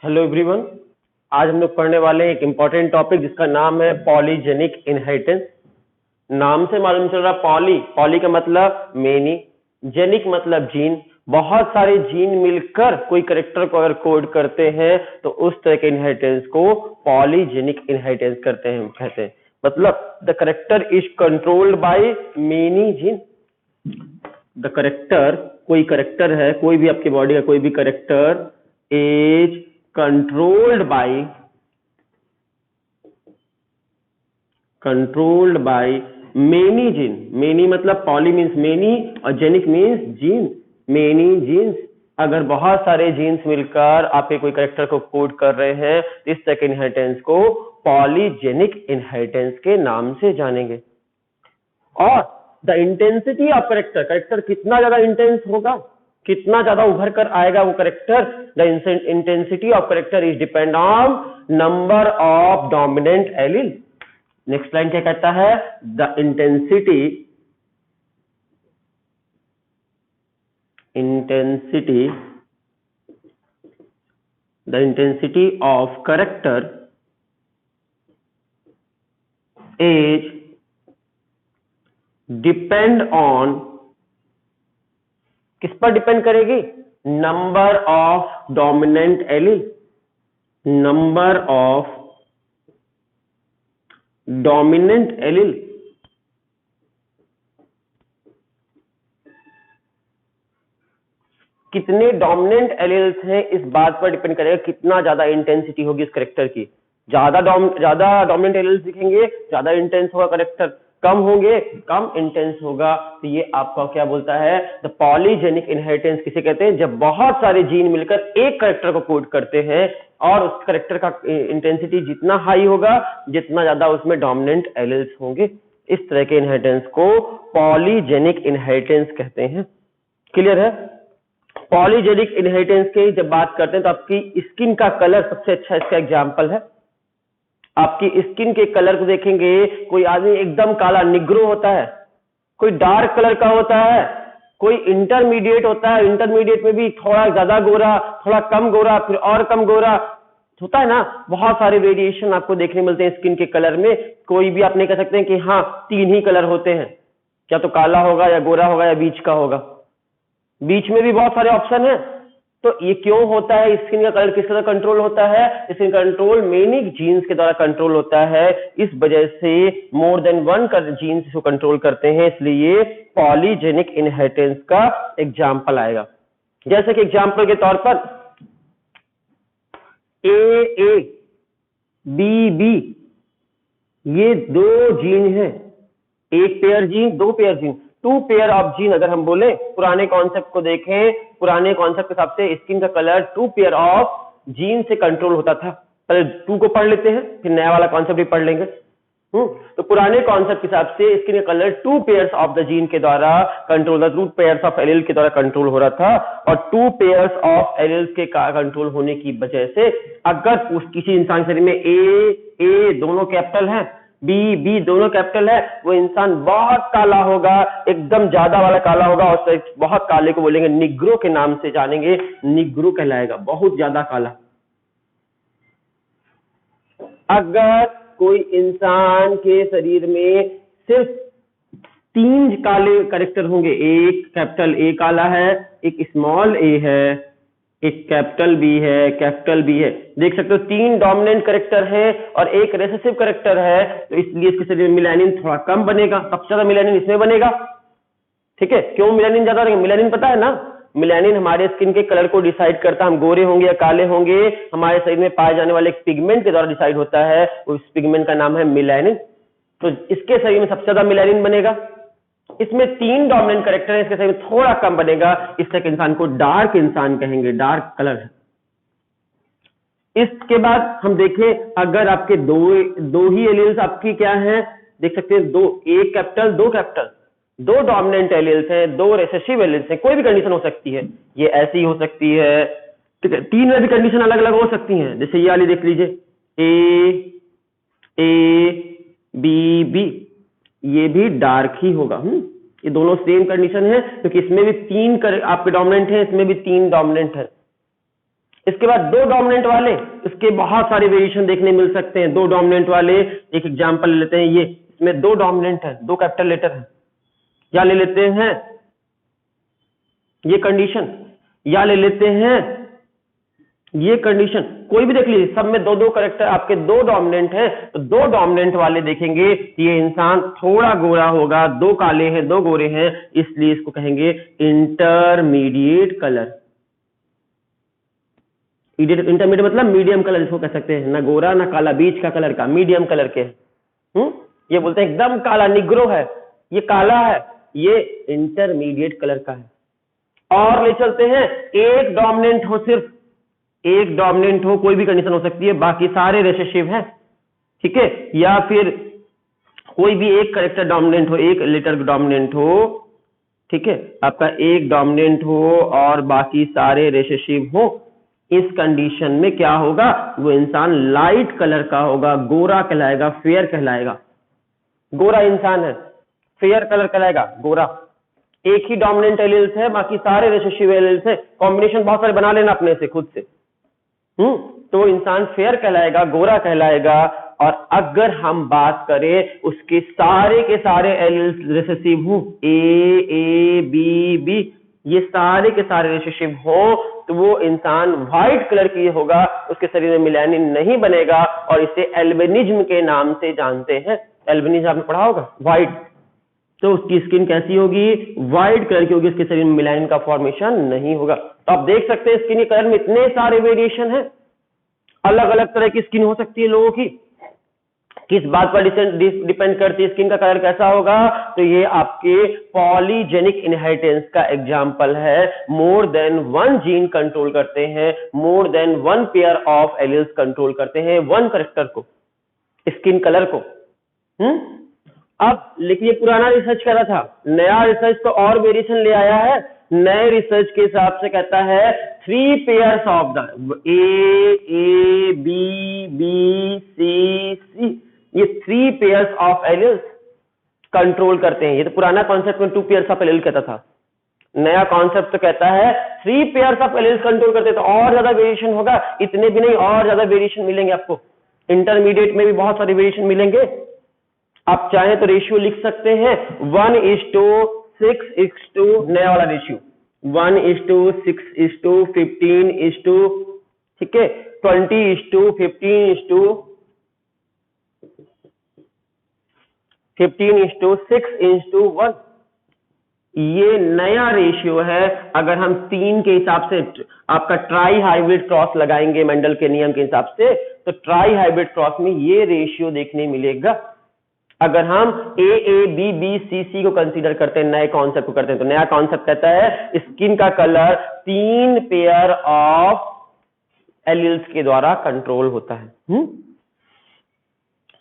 Hello everyone. आज हम लोग पढ़ने वाले हैं एक इम्पॉर्टेंट टॉपिक जिसका नाम है पॉलीजेनिक इनहेरिटेंस। नाम से मालूम चल रहा पॉली का मतलब मेनी, जेनिक मतलब जीन। बहुत सारे जीन मिलकर कोई कैरेक्टर को अगर कोड करते हैं तो उस तरह के इनहेरिटेंस को पॉलीजेनिक इनहेरिटेंस कहते हैं। मतलब the character is controlled by many gene. The character, कोई कैरेक्टर है, कोई भी आपकी बॉडी का कोई भी character is controlled by many gene। many मतलब poly means many और genic means gene। many genes, अगर बहुत सारे जीन्स मिलकर आपके कोई कैरेक्टर को कोड कर रहे हैं इस तरह के इनहेरिटेंस को पॉलीजेनिक इनहेरिटेंस के नाम से जानेंगे। और द इंटेंसिटी ऑफ कैरेक्टर कितना ज्यादा इंटेंस होगा, कितना ज्यादा उभर कर आएगा वो character, the intensity of character is depend on number of dominant allele. Next line क्या कहता है? The intensity of character is depend on, किस पर डिपेंड करेगी? Number of dominant allele. Number of dominant allele. कितने डोमिनेंट एलील्स हैं इस बात पर डिपेंड करेगा कितना ज्यादा इंटेंसिटी होगी इस कैरेक्टर की। ज्यादा डोमिनेंट एलील्स दिखेंगे ज्यादा इंटेंस होगा कैरेक्टर, कम होंगे कम इंटेंस होगा। तो ये आपका क्या बोलता है? द पॉलीजेनिक इनहेरिटेंस किसे कहते हैं? जब बहुत सारे जीन मिलकर एक कैरेक्टर को कोड करते हैं और उस कैरेक्टर का इंटेंसिटी जितना हाई होगा जितना ज्यादा उसमें डोमिनेंट एलील्स होंगे। इस तरह के इनहेरिटेंस को पॉलीजेनिक इनहेरिटेंस कहते हैं। क्लियर है? पॉलीजेनिक इनहेरिटेंस की जब बात करते हैं तो आपकी स्किन का कलर सबसे अच्छा इसका एग्जाम्पल है। आपकी स्किन के कलर को देखेंगे, कोई आदमी एकदम काला निग्रो होता है, कोई डार्क कलर का होता है, कोई इंटरमीडिएट होता है, इंटरमीडिएट में भी थोड़ा ज्यादा गोरा, थोड़ा कम गोरा, फिर और कम गोरा होता है ना। बहुत सारे वेरिएशन आपको देखने मिलते हैं स्किन के कलर में। कोई भी आप नहीं कह सकते हैं कि हाँ 3 ही कलर होते हैं, क्या तो काला होगा या गोरा होगा या बीच का होगा। बीच में भी बहुत सारे ऑप्शन है। तो ये क्यों होता है? स्किन का कलर किस तरह कंट्रोल होता है? स्किन कंट्रोल मेनी जीन्स के द्वारा कंट्रोल होता है। इस वजह से मोर देन वन जीन्स इसको कंट्रोल करते हैं, इसलिए पॉलीजेनिक इनहेरिटेंस का एग्जाम्पल आएगा। जैसे कि एग्जाम्पल के तौर पर ए बी बी, ये 2 जीन है, एक pair gene, 2 pair gene, 2 pair of gene. अगर हम बोले पुराने कॉन्सेप्ट को देखें, पुराने कॉन्सेप्ट के हिसाब से स्किन का कलर 2 पेयर ऑफ जीन से कंट्रोल होता था। पहले 2 को पढ़ लेते हैं फिर नया वाला कॉन्सेप्ट भी पढ़ लेंगे। तो पुराने कॉन्सेप्ट के हिसाब से स्किन का colour 2 pairs of the gene के द्वारा कंट्रोल, 2 पेयर्स ऑफ एलील के द्वारा कंट्रोल हो रहा था। और 2 पेयर्स ऑफ एलील्स के कंट्रोल होने की वजह से अगर किसी इंसान शरीर में ए दोनों कैपिटल है, बी दोनों कैपिटल है, वो इंसान बहुत काला होगा, एकदम ज्यादा वाला काला होगा। और बहुत काले को बोलेंगे निग्रो के नाम से जानेंगे, निग्रो कहलाएगा, बहुत ज्यादा काला। अगर कोई इंसान के शरीर में सिर्फ 3 काले कैरेक्टर होंगे, एक कैपिटल ए काला है, एक स्मॉल ए है, एक कैपिटल बी है, कैपिटल बी है, देख सकते हो 3 डोमिनेंट कैरेक्टर है और एक रिसेसिव कैरेक्टर है, तो इसलिए इसके शरीर में मेलानिन थोड़ा कम बनेगा। सबसे ज्यादा मेलानिन इसमें बनेगा। ठीक है, क्यों मेलानिन ज्यादा बनेगा? मेलानिन पता है ना, मेलानिन हमारे स्किन के कलर को डिसाइड करता है, हम गोरे होंगे या काले होंगे, हमारे शरीर में पाए जाने वाले एक पिगमेंट के द्वारा डिसाइड होता है। उस पिगमेंट का नाम है मेलानिन। तो इसके शरीर में सबसे ज्यादा मेलानिन बनेगा। इसमें 3 डोमिनेंट कैरेक्टर है, इसके शरीर में थोड़ा कम बनेगा, इसलिए इंसान को डार्क इंसान कहेंगे, डार्क कलर है। इसके बाद हम देखें, अगर आपके दो ही एलील्स आपकी क्या है, देख सकते हैं, एक कैपिटल 2 कैपिटल, 2 डोमिनेंट एलील्स हैं, 2 रिसेसिव एलील्स हैं। कोई भी कंडीशन हो सकती है, ये ऐसी हो सकती है, ठीक है, 3 में भी कंडीशन अलग अलग हो सकती हैं। जैसे ये वाली देख लीजिए, ए बी बी, ये भी डार्क ही होगा। ये दोनों सेम कंडीशन है क्योंकि इसमें भी 3 आपके डोमिनेंट है, इसमें भी 3 डोमिनेंट है। इसके बाद दो डोमिनेंट वाले, इसके बहुत सारे वेरिएशन देखने मिल सकते हैं। दो डोमिनेंट वाले, एक एग्जांपल ले लेते हैं, ये इसमें दो डोमिनेंट है, दो कैपिटल लेटर है, या ले लेते हैं ये कंडीशन, या ले लेते हैं ये कंडीशन, कोई भी देख लीजिए, सब में दो दो करेक्टर आपके दो डोमिनेंट है। तो दो डोमिनेंट वाले देखेंगे, ये इंसान थोड़ा गोरा होगा, दो काले हैं दो गोरे हैं, इसलिए इसको कहेंगे इंटरमीडिएट कलर। इंटरमीडिएट मतलब मीडियम कलर इसको कह सकते हैं, ना गोरा ना काला, बीच का कलर का, मीडियम कलर के। ये बोलते हैं एकदम काला निग्रो है, ये काला है, ये इंटरमीडिएट कलर का है। और ले चलते हैं एक डोमिनेंट हो, सिर्फ एक डोमिनेंट हो, कोई भी कंडीशन हो सकती है, बाकी सारे रिसेसिव हैं, ठीक है। या फिर कोई भी एक करेक्टर डोमिनेंट हो, एक लेटर डोमिनेंट हो, ठीक है, आपका एक डोमिनेंट हो और बाकी सारे रिसेसिव हो। इस कंडीशन में क्या होगा, वो इंसान लाइट कलर का होगा, गोरा कहलाएगा, फेयर कहलाएगा। गोरा इंसान है, फेयर कलर कहलाएगा, गोरा। एक ही डोमिनेंट एलील्स है, बाकी सारे रिसेसिव एलील्स है, कॉम्बिनेशन बहुत सारे बना लेना अपने से खुद से। तो इंसान फेयर कहलाएगा, गोरा कहलाएगा। और अगर हम बात करें उसके सारे के सारे एलील्स रिसेसिव हो, ए बी बी, ये सारे के सारे रिसेसिव हो, तो वो इंसान व्हाइट कलर की होगा, उसके शरीर में मेलानिन नहीं बनेगा, और इसे एल्बिनिज्म के नाम से जानते हैं। एल्बिनिज्म आपने पढ़ा होगा, व्हाइट। तो उसकी स्किन कैसी होगी, व्हाइट कलर की होगी, उसके शरीर में मेलानिन का फॉर्मेशन नहीं होगा। तो आप देख सकते हैं स्किन के कलर में इतने सारे वेरिएशन हैं, अलग अलग तरह की स्किन हो सकती है लोगों की। किस बात पर डिपेंड करती है स्किन का कलर कैसा होगा, तो ये आपके पॉलीजेनिक इनहेरिटेंस का एग्जांपल है। More than one gene control करते हैं, more than one pair of alleles control करते हैं वन करेक्टर को, स्किन कलर को। अब लेकिन ये पुराना रिसर्च कर रहा था, नया रिसर्च तो और वेरिएशन ले आया है। नए रिसर्च के हिसाब से कहता है 3 pairs of the A B B C C, ये 3 पेयर्स ऑफ एलील्स कंट्रोल करते हैं। ये तो पुराना कॉन्सेप्ट में 2 पेयर्स ऑफ एलील कहता था, नया कॉन्सेप्ट तो कहता है 3 पेयर्स ऑफ एलील्स कंट्रोल करते हैं। तो और ज्यादा वेरिएशन होगा, इतने भी नहीं, और ज्यादा वेरिएशन मिलेंगे आपको। इंटरमीडिएट में भी बहुत सारे वेरिएशन मिलेंगे। आप चाहें तो रेशियो लिख सकते हैं 1:6:15, नया वाला रेशियो 1:6:15, ठीक है, 20:15:6:1। ये नया रेशियो है। अगर हम 3 के हिसाब से आपका ट्राई हाइब्रिड क्रॉस लगाएंगे मेंडल के नियम के हिसाब से, तो ट्राई हाइब्रिड क्रॉस में ये रेशियो देखने मिलेगा। अगर हम ए बी बी सी सी को कंसीडर करते हैं, नए कॉन्सेप्ट को करते हैं, तो नया कॉन्सेप्ट कहता है स्किन का कलर 3 पेयर ऑफ एलील्स के द्वारा कंट्रोल होता है।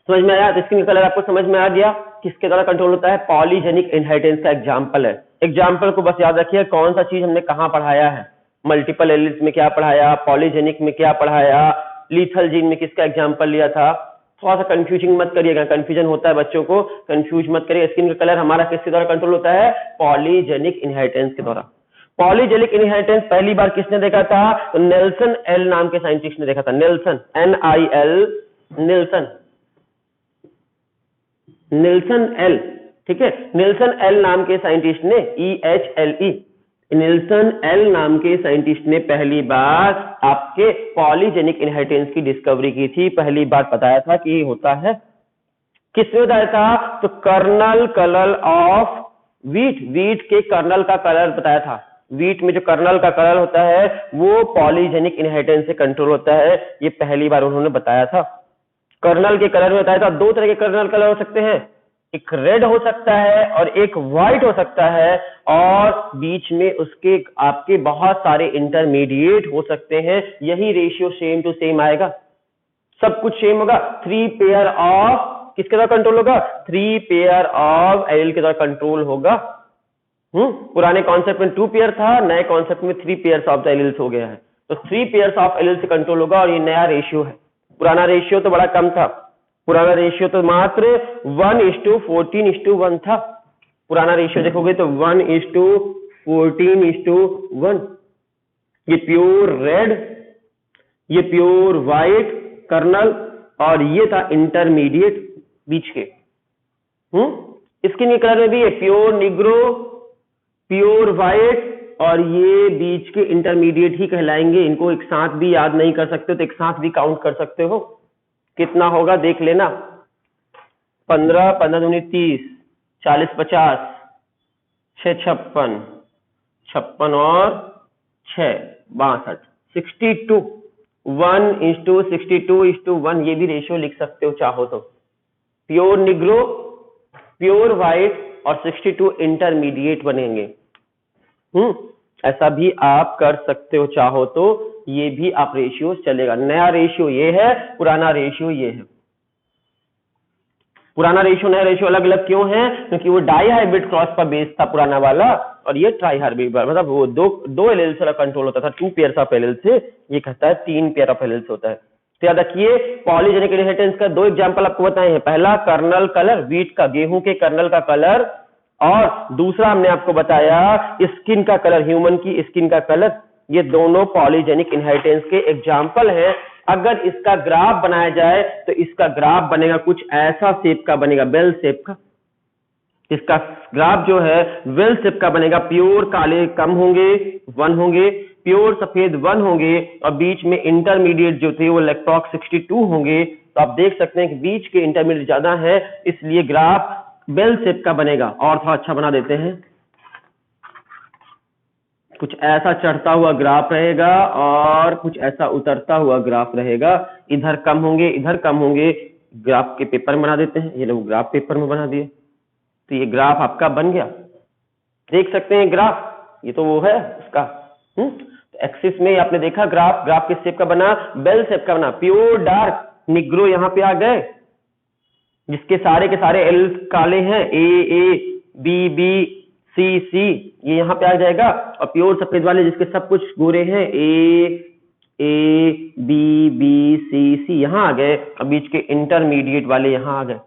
समझ में आया? स्किन का कलर आपको समझ में आ गया, किसके द्वारा कंट्रोल होता है? पॉलीजेनिक इनहेरिटेंस का एग्जांपल है। एग्जांपल को बस याद रखिए, कौन सा चीज हमने कहां पढ़ाया है, मल्टीपल एलील्स में क्या पढ़ाया, पॉलीजेनिक में क्या पढ़ाया, लीथल जीन में किसका एग्जांपल लिया था। थोड़ा सा कंफ्यूजिंग मत करिएगा, कंफ्यूजन होता है बच्चों को, कंफ्यूज मत करिए। स्किन का कलर हमारा किसके द्वारा कंट्रोल होता है? पॉलीजेनिक इनहेरिटेंस के द्वारा। पॉलीजेनिक इनहेरिटेंस पहली बार किसने देखा था? तो नेल्सन एल नाम के साइंटिस्ट ने देखा था। नेल्सन, NIL, नेल्सन एल, ठीक है, नेल्सन एल नाम के साइंटिस्ट ने, EHLE, नेल्सन एल नाम के साइंटिस्ट ने पहली बार आपके पॉलीजेनिक इनहेरिटेंस की डिस्कवरी की थी। पहली बार बताया था कि ये होता है। किसने बताया था? तो kernel colour of wheat, wheat के कर्नल का कलर बताया था। वीट में जो कर्नल का कलर होता है वो पॉलीजेनिक इनहेरिटेंस से कंट्रोल होता है, ये पहली बार उन्होंने बताया था। कर्नल के कलर में बताया था 2 तरह के कर्नल कलर हो सकते हैं, एक रेड हो सकता है और एक व्हाइट हो सकता है, और बीच में उसके आपके बहुत सारे इंटरमीडिएट हो सकते हैं। यही रेशियो सेम टू सेम आएगा, सब कुछ सेम होगा। 3 पेयर ऑफ किसके द्वारा कंट्रोल होगा? 3 पेयर ऑफ एलील के द्वारा कंट्रोल होगा। पुराने कॉन्सेप्ट में 2 पेयर था, नए कॉन्सेप्ट में 3 पेयर्स ऑफ द एलील्स हो गया है। तो 3 पेयर्स ऑफ एलील से कंट्रोल होगा, और ये नया रेशियो है। पुराना रेशियो तो बड़ा कम था, पुराना रेशियो तो मात्र 1:14:1 था। पुराना रेशियो देखोगे तो 1:14:1। ये प्योर रेड ये प्योर व्हाइट कर्नल और ये था इंटरमीडिएट बीच के। स्किन के कलर में भी ये प्योर निग्रो, प्योर व्हाइट और ये बीच के इंटरमीडिएट ही कहलाएंगे। इनको एक साथ भी याद नहीं कर सकते तो एक साथ भी काउंट कर सकते हो। कितना होगा देख लेना, 15 15 दूनी 30, 40 50, 6 56, 56 और 6 62, 62, 1:62:1 ये भी रेशियो लिख सकते हो चाहो तो। प्योर निग्रो, प्योर व्हाइट और 62 इंटरमीडिएट बनेंगे। ऐसा भी आप कर सकते हो चाहो तो, ये भी आप रेशियो चलेगा। नया रेशियो ये है, पुराना रेशियो ये है। पुराना रेशियो नया रेशियो अलग अलग क्यों है? क्योंकि वो डाई हाइब्रिड क्रॉस पर बेस था पुराना वाला, और ये ट्राई हाइब्रिड, मतलब वो दो एलेल्स वाला कंट्रोल होता था, 2 पेयर्स ऑफ एलेल्स से, ये कहता है 3 पेयर ऑफ एलेल्स होता है। तो याद रखिए पॉलीजेनिक इनहेरिटेंस का 2 एग्जांपल आपको बताए हैं। पहला कर्नल कलर, व्हीट का, गेहूं के कर्नल का कलर, और दूसरा हमने आपको बताया स्किन का कलर, ह्यूमन की स्किन का कलर। ये दोनों पॉलीजेनिक इनहेरिटेंस के एग्जांपल हैं। अगर इसका ग्राफ बनाया जाए तो इसका ग्राफ बनेगा कुछ ऐसा शेप का बनेगा, बेल शेप का। इसका ग्राफ जो है वेल शेप का बनेगा। प्योर काले कम होंगे, 1 होंगे, प्योर सफेद 1 होंगे, और बीच में इंटरमीडिएट जो थे वो लगभग 62 होंगे। तो आप देख सकते हैं कि बीच के इंटरमीडिएट ज्यादा है, इसलिए ग्राफ बेल शेप का बनेगा। और थोड़ा अच्छा बना देते हैं, कुछ ऐसा चढ़ता हुआ ग्राफ रहेगा और कुछ ऐसा उतरता हुआ ग्राफ रहेगा। इधर कम होंगे, इधर कम होंगे। ग्राफ के पेपर में बना देते हैं, ये लोग ग्राफ पेपर में बना दिए। तो ये ग्राफ आपका बन गया, देख सकते हैं ग्राफ, ये तो वो है उसका। एक्सिस में आपने देखा ग्राफ, ग्राफ किस शेप का बना? बेल शेप का बना। प्योर डार्क निग्रो यहाँ पे आ गए, जिसके सारे के सारे एल काले हैं, ए बी बी सी सी, ये यहाँ पे आ जाएगा। और प्योर सफेद वाले जिसके सब कुछ गोरे हैं, ए बी बी सी सी यहाँ आ गए, और बीच के इंटरमीडिएट वाले यहाँ आ गए।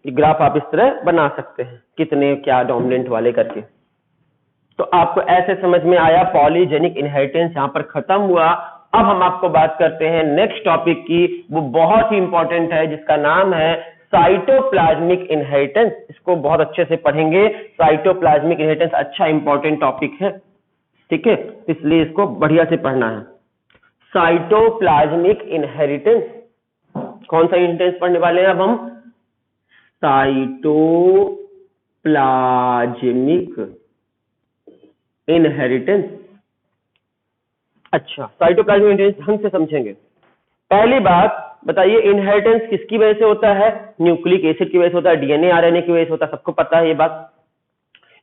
ग्राफ आप इस तरह बना सकते हैं, कितने क्या डोमिनेंट वाले करके। तो आपको ऐसे समझ में आया, पॉलीजेनिक इनहेरिटेंस यहाँ पर खत्म हुआ। अब हम आपको बात करते हैं नेक्स्ट टॉपिक की, वो बहुत ही इंपॉर्टेंट है, जिसका नाम है साइटोप्लाज्मिक इनहेरिटेंस। इसको बहुत अच्छे से पढ़ेंगे। साइटोप्लाज्मिक इनहेरिटेंस अच्छा इंपॉर्टेंट टॉपिक है, ठीक है, इसलिए इसको बढ़िया से पढ़ना है। साइटोप्लाज्मिक इनहेरिटेंस, कौन सा इनहेरिटेंस पढ़ने वाले हैं अब हम? Cytoplasmic inheritance. अच्छा, साइटोप्लाज्मिक इनहेरिटेंस ढंग से समझेंगे। पहली बात बताइए, इनहेरिटेंस किसकी वजह से होता है? न्यूक्लिक एसिड की वजह से होता है, डीएनए आरएनए की वजह से होता है, सबको पता है ये बात।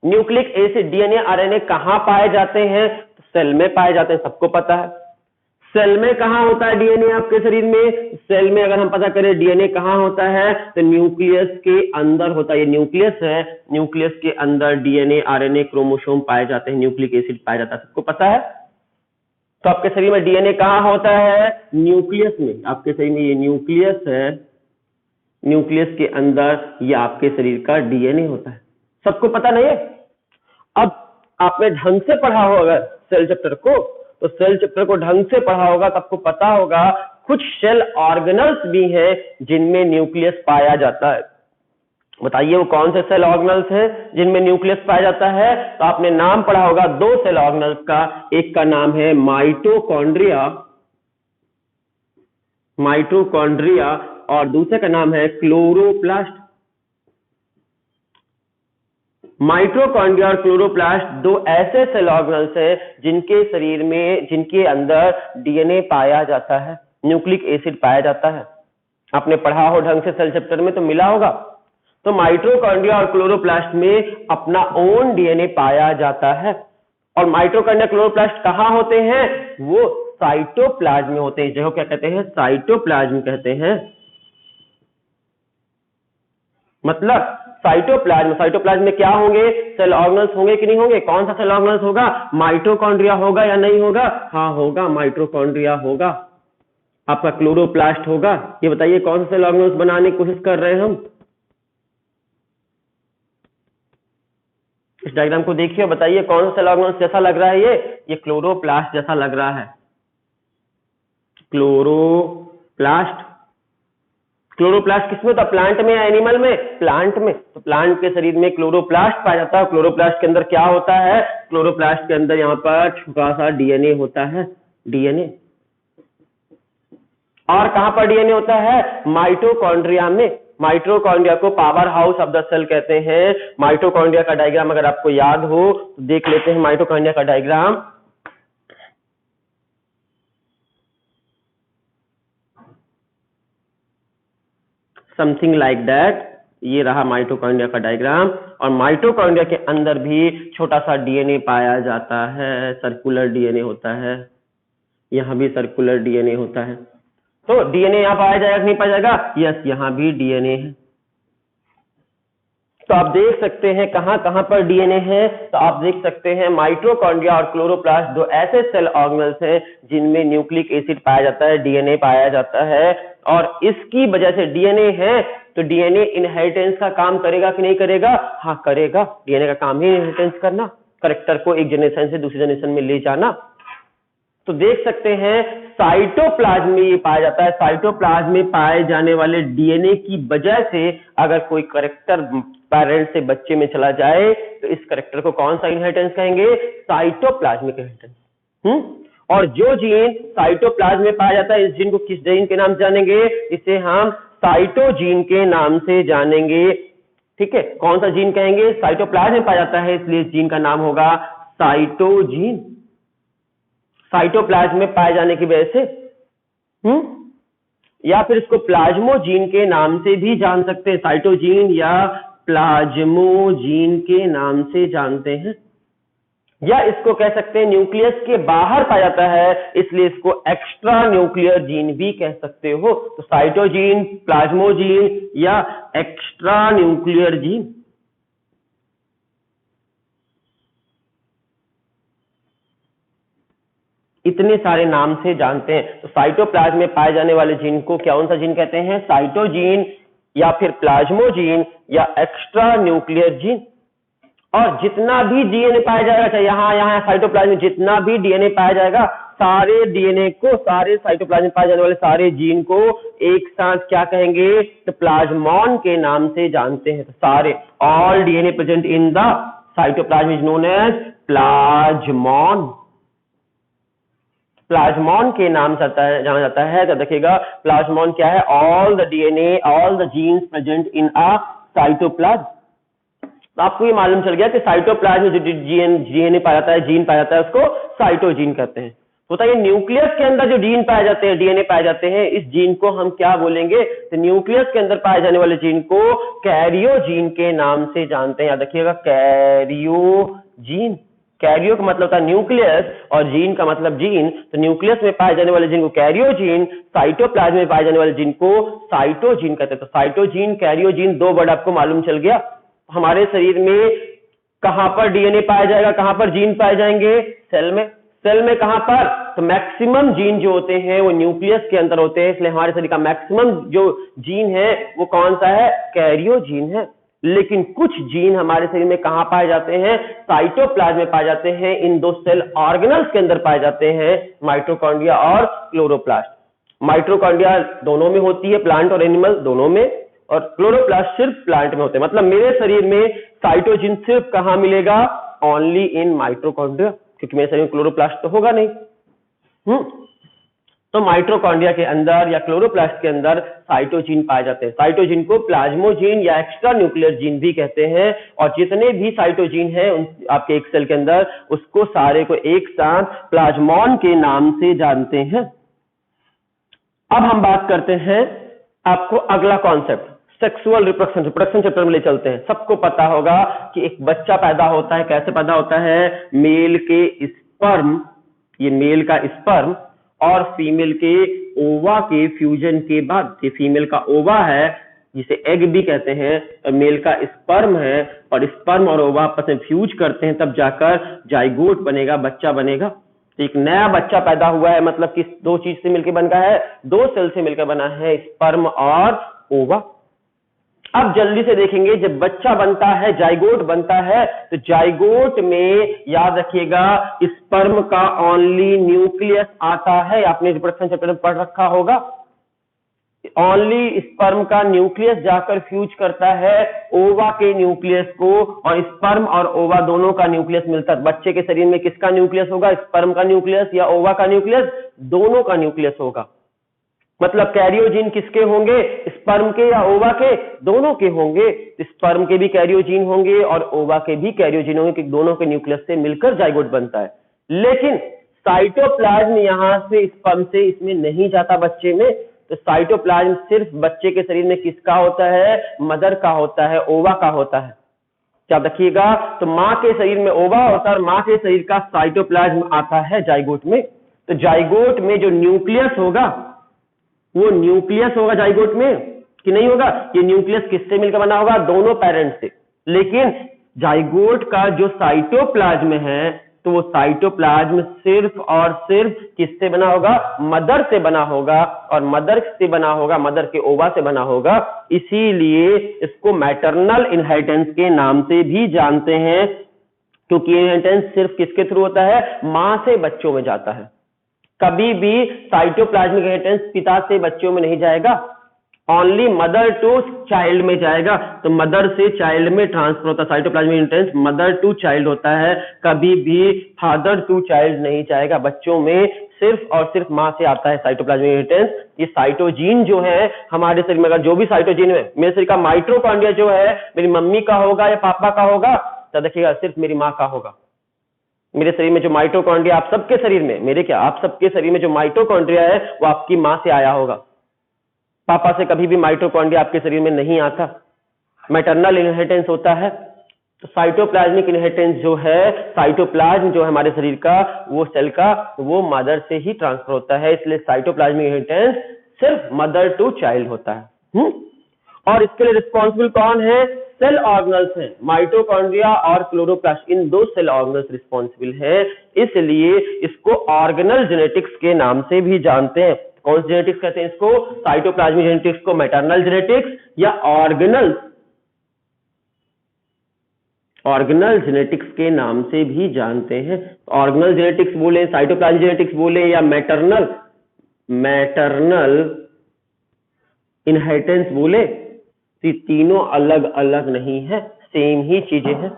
न्यूक्लिक एसिड डीएनए आरएनए कहां पाए जाते हैं? तो सेल में पाए जाते हैं, सबको पता है। सेल में कहां होता है डीएनए आपके शरीर में? सेल में अगर हम पता करें डीएनए कहां होता है, तो न्यूक्लियस के अंदर होता है। ये न्यूक्लियस है, न्यूक्लियस के अंदर डीएनए आरएनए क्रोमोसोम पाए जाते हैं, न्यूक्लिक एसिड पाया जाता है, सबको पता है। तो आपके शरीर में डीएनए कहां होता है? न्यूक्लियस में। आपके शरीर में ये न्यूक्लियस है, न्यूक्लियस के अंदर ये आपके शरीर का डीएनए होता है, सबको पता नहीं है। अब आपने ढंग से पढ़ा हो अगर सेल चैप्टर को, तो सेल चैप्टर को ढंग से पढ़ा होगा तो आपको पता होगा कुछ सेल ऑर्गेनल्स भी हैं जिनमें न्यूक्लियस पाया जाता है। बताइए वो कौन से सेल ऑर्गेनल्स हैं जिनमें न्यूक्लियस पाया जाता है? तो आपने नाम पढ़ा होगा 2 सेल ऑर्गेनल्स का, एक का नाम है माइटोकॉन्ड्रिया, माइटोकॉन्ड्रिया, और दूसरे का नाम है क्लोरोप्लास्ट। माइटोकॉन्ड्रिया और क्लोरोप्लास्ट 2 ऐसे सेल ऑर्गेनल्स हैं जिनके शरीर में, जिनके अंदर डीएनए पाया जाता है, न्यूक्लिक एसिड पाया जाता है। आपने पढ़ा हो ढंग से सेल चैप्टर में तो मिला होगा। तो माइटोकॉन्ड्रिया और क्लोरोप्लास्ट में अपना ओन डीएनए पाया जाता है। और माइटोकॉन्ड्रिया क्लोरोप्लास्ट कहां होते हैं? वो साइटोप्लाज्म में होते हैं। जो क्या कहते हैं? साइटोप्लाज्म कहते हैं। मतलब साइटोप्लाज्म, साइटोप्लाज्म में क्या होंगे? सेल ऑर्गेनल्स होंगे कि नहीं होंगे? कौन सा सेल ऑर्गेनल्स होगा? माइटोकॉन्ड्रिया होगा या नहीं होगा? हाँ होगा, माइटोकॉन्ड्रिया होगा, आपका क्लोरोप्लास्ट होगा। ये बताइए कौन सा सेल ऑर्गेनल्स बनाने की कोशिश कर रहे हैं हम? इस डायग्राम को देखिए, बताइए कौन सा सेल ऑर्गेनल्स जैसा लग रहा है? ये क्लोरोप्लास्ट जैसा लग रहा है। क्लोरोप्लास्ट। क्लोरोप्लास्ट किसमें होता है, प्लांट में या एनिमल में, प्लांट में। तो प्लांट के शरीर में क्लोरोप्लास्ट पाया जाता है। क्लोरोप्लास्ट के अंदर क्या होता है, क्लोरोप्लास्ट के अंदर यहाँ पर छोटा सा डीएनए होता है, डीएनए। और कहां पर डीएनए होता है, माइटोकॉन्ड्रिया में। माइटोकॉन्ड्रिया को power house of the cell कहते हैं। माइटोकॉन्ड्रिया का डायग्राम अगर आपको याद हो तो देख लेते हैं माइटोकॉन्ड्रिया का डायग्राम। समथिंग लाइक दैट, ये रहा माइटोकॉन्ड्रिया का डायग्राम। और माइटोकॉन्ड्रिया के अंदर भी छोटा सा डीएनए पाया जाता है, सर्कुलर डीएनए होता है, यहां भी सर्कुलर डीएनए होता है। तो डीएनए यहां पाया जाएगा कि नहीं पाया जाएगा, यस यहां भी डीएनए है। तो आप देख सकते हैं कहां कहां पर डीएनए है। तो आप देख सकते हैं माइटोकॉन्ड्रिया और क्लोरोप्लास्ट दो ऐसे सेल ऑर्गेनल्स हैं जिनमें न्यूक्लिक एसिड पाया जाता है, डीएनए पाया जाता है। और इसकी वजह से डीएनए है तो डीएनए इनहेरिटेंस का काम करेगा कि नहीं करेगा, हाँ करेगा। डीएनए का काम ही इनहेरिटेंस करना, कैरेक्टर को एक जनरेशन से दूसरी जनरेशन में ले जाना। तो देख सकते हैं साइटोप्लाज्म में ये पाया जाता है। साइटोप्लाज्म में पाए जाने वाले डीएनए की वजह से अगर कोई कैरेक्टर पेरेंट से बच्चे में चला जाए तो इस कैरेक्टर को कौन सा इनहेरिटेंस कहेंगे, साइटोप्लाज्मिक इनहेरिटेंस। और जो जीन साइटोप्लाज्म में पाया जाता है, इस जीन को किस जीन के नाम से जानेंगे, इसे हम साइटोजीन के नाम से जानेंगे। ठीक है, कौन सा जीन कहेंगे, साइटोप्लाज्म में पाया जाता है इसलिए इस जीन का नाम होगा साइटोजीन। साइटोप्लाज्म में पाए जाने की वजह से या फिर इसको प्लाज्मोजीन के नाम से भी जान सकते हैं, साइटोजीन या प्लाज्मोजीन के नाम से जानते हैं। या इसको कह सकते हैं न्यूक्लियस के बाहर पाया जाता है इसलिए इसको एक्स्ट्रा न्यूक्लियर जीन भी कह सकते हो। तो साइटोजीन, प्लाज्मोजीन या एक्स्ट्रा न्यूक्लियर जीन। इतने सारे नाम से जानते हैं। तो साइटोप्लाज्म में पाए जाने वाले जीन को कौन सा जीन कहते हैं, साइटोजीन या फिर प्लाज्मोजीन या एक्स्ट्रा न्यूक्लियर जीन। और जितना भी डीएनए पाया जाएगा, चाहे यहाँ साइटोप्लाज्म में जितना भी डीएनए पाया जाएगा, सारे डीएनए को, सारे साइटोप्लाज्म में पाए जाने वाले सारे जीन को एक साथ क्या कहेंगे, तो प्लाज्मॉन के नाम से जानते हैं। तो सारे all DNA present in the cytoplasm is known as plasmon. Plasmon के नाम से जाना जाता है। तो देखिएगा प्लाज्मॉन क्या है, all the DNA, all the genes present in a cytoplasm. तो आपको ये मालूम चल गया कि साइटोप्लाज्म में जो डीएनए पाया जाता है, जीन पाया जाता है, उसको साइटोजीन कहते हैं। तो बताइए न्यूक्लियस के अंदर जो जीन पाए जाते हैं, डीएनए पाए जाते हैं, इस जीन को हम क्या बोलेंगे, तो न्यूक्लियस के अंदर पाए जाने वाले जीन को कैरियोजीन के नाम से जानते हैं। याद रखिएगा कैरियोजीन। कैरियो का मतलब होता है न्यूक्लियस और जीन का मतलब जीन। तो न्यूक्लियस में पाए जाने वाले जीन को कैरियोजीन, साइटोप्लाज्म में पाए जाने वाले जीन को साइटोजीन कहते हैं। तो साइटोजीन, कैरियोजीन, दो वर्ड आपको मालूम चल गया। हमारे शरीर में कहां पर डीएनए पाया जाएगा, कहां पर जीन पाए जाएंगे, सेल में। सेल में कहां पर, तो मैक्सिमम जीन जो होते हैं वो न्यूक्लियस के अंदर होते हैं, इसलिए हमारे शरीर का मैक्सिमम जो जीन है वो कौन सा है, कैरियोजीन है। लेकिन कुछ जीन हमारे शरीर में कहां पाए जाते हैं, साइटोप्लाज्म में पाए जाते हैं। इन दो सेल ऑर्गेनल्स के अंदर पाए जाते हैं, माइटोकॉन्ड्रिया और क्लोरोप्लास्ट। माइटोकॉन्ड्रिया दोनों में होती है, प्लांट और एनिमल दोनों में, और क्लोरोप्लास्ट सिर्फ प्लांट में होते हैं। मतलब मेरे शरीर में साइटोजीन सिर्फ कहां मिलेगा, ओनली इन माइटोकॉन्ड्रिया, क्योंकि मेरे शरीर में क्लोरोप्लास्ट तो होगा नहीं। तो माइटोकॉन्ड्रिया के अंदर या क्लोरोप्लास्ट के अंदर साइटोजीन पाए जाते हैं। साइटोजीन को प्लाज्मोजीन या एक्स्ट्रा न्यूक्लियर जीन भी कहते हैं। और जितने भी साइटोजीन हैं आपके एक सेल के अंदर, उसको सारे को एक साथ प्लाज्मॉन के नाम से जानते हैं। अब हम बात करते हैं आपको अगला concept, sexual reproduction. Reproduction chapter में ले चलते हैं। सबको पता होगा कि एक बच्चा पैदा होता है, कैसे पैदा होता है, मेल के स्पर्म, ये मेल का स्पर्म और फीमेल के ओवा के फ्यूजन के बाद, ये फीमेल का ओवा है जिसे एग भी कहते हैं, मेल का स्पर्म है, और स्पर्म और ओवा आपस में फ्यूज करते हैं, तब जाकर जाइगोट बनेगा, बच्चा बनेगा। एक नया बच्चा पैदा हुआ है, मतलब किस दो चीज से मिलकर बना है, दो सेल से मिलकर बना है, स्पर्म और ओवा। अब जल्दी से देखेंगे, जब बच्चा बनता है, जाइगोट बनता है, तो जाइगोट में याद रखिएगा स्पर्म का ओनली न्यूक्लियस आता है। आपने रिप्रोडक्शन चैप्टर में पढ़ रखा होगा, ओनली स्पर्म का न्यूक्लियस जाकर फ्यूज करता है ओवा के न्यूक्लियस को, और स्पर्म और ओवा दोनों का न्यूक्लियस मिलता है। बच्चे के शरीर में किसका न्यूक्लियस होगा? स्पर्म का न्यूक्लियस या ओवा का न्यूक्लियस? दोनों का न्यूक्लियस होगा। मतलब कैरियोजीन किसके होंगे? स्पर्म के या ओवा के? दोनों के होंगे। स्पर्म के भी कैरियोजीन होंगे और ओवा के भी कैरियोजीन होंगे, कि दोनों के न्यूक्लियस से मिलकर जाइगोट बनता है। लेकिन साइटोप्लाज्म यहां से स्पर्म से इसमें नहीं जाता बच्चे में, तो साइटोप्लाज्म सिर्फ बच्चे के शरीर में किसका होता है? मदर का होता है, ओवा का होता है। क्या देखिएगा, तो मां के शरीर में ओवा होता है और मां के शरीर का साइटोप्लाज्म आता है जाइगोट में। तो जाइगोट में जो न्यूक्लियस होगा, वो न्यूक्लियस होगा जाइगोट में कि नहीं होगा? ये न्यूक्लियस किससे मिलकर बना होगा? दोनों पेरेंट्स से। लेकिन जाइगोट का जो साइटोप्लाज्म है, तो वो साइटोप्लाज्म सिर्फ और सिर्फ किससे बना होगा? मदर से बना होगा, और मदर से बना होगा, मदर के ओवा से बना होगा। इसीलिए इसको मैटरनल इनहेरिटेंस के नाम से भी जानते हैं, क्योंकि इनहेरिटेंस सिर्फ किसके थ्रू होता है? मां से बच्चों में जाता है। कभी भी साइटोप्लाज्मिक इनहेरिटेंस पिता से बच्चों में नहीं जाएगा, ओनली मदर टू चाइल्ड में जाएगा। तो मदर से चाइल्ड में ट्रांसफर होता है cytoplasmic inheritance, mother to child होता है, कभी भी फादर टू चाइल्ड नहीं जाएगा। बच्चों में सिर्फ और सिर्फ मां से आता है साइटोप्लाज्मिक इनहेरिटेंस। ये साइटोजीन जो है हमारे शरीर में, अगर जो भी साइटोजीन है, मेरे शरीर का माइटोकॉन्ड्रिया जो है मेरी मम्मी का होगा या पापा का होगा, तो देखिएगा सिर्फ मेरी मां का होगा। मेरे शरीर में जो माइटोकॉन्ड्रिया, आप सबके शरीर में, मेरे क्या, आप सबके शरीर में जो माइटोकॉन्ड्रिया है वो आपकी मां से आया होगा। पापा से कभी भी माइटोकॉन्ड्रिया आपके शरीर में नहीं आता। मैटरनल इनहेरिटेंस होता है। तो साइटोप्लाज्मिक इनहेरिटेंस जो है, साइटोप्लाज्म जो है हमारे शरीर का, वो सेल का, वो मदर से ही ट्रांसफर होता है। इसलिए साइटोप्लाज्मिक इनहेरिटेंस सिर्फ मदर टू चाइल्ड होता है। और इसके लिए रिस्पॉन्सिबल कौन है? सेल ऑर्गेनल्स हैं, माइटोकॉन्ड्रिया और क्लोरोप्लास्ट, इन दो सेल ऑर्गेनल्स रिस्पॉन्सिबल है। इसलिए इसको ऑर्गेनल जेनेटिक्स के नाम से भी जानते हैं। कौन सी जेनेटिक्स कहते हैं इसको? साइटोप्लाज्मिक जेनेटिक्स को मैटरनल जेनेटिक्स या ऑर्गेनल जेनेटिक्स के नाम से भी जानते हैं। ऑर्गेनल जेनेटिक्स बोले, साइटोप्लाज्मिक जेनेटिक्स बोले, या मैटरनल इनहेरिटेंस बोले, तो तीनों अलग अलग नहीं है, सेम ही चीजें हैं।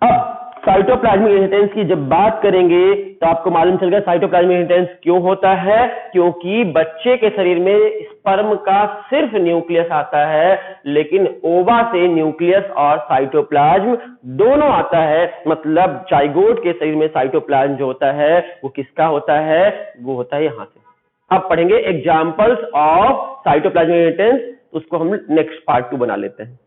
अब साइटोप्लाज्मिक इनहेरिटेंस की जब बात करेंगे तो आपको मालूम चल गया साइटोप्लाज्मिक इनहेरिटेंस क्यों होता है। क्योंकि बच्चे के शरीर में स्पर्म का सिर्फ न्यूक्लियस आता है, लेकिन ओवा से न्यूक्लियस और साइटोप्लाज्म दोनों आता है। मतलब जाइगोट के शरीर में साइटोप्लाज्म जो होता है वो किसका होता है? वो होता है यहां से। अब पढ़ेंगे एग्जाम्पल्स ऑफ साइटोप्लाज्मिक इनहेरिटेंस, उसको हम नेक्स्ट पार्ट 2 बना लेते हैं।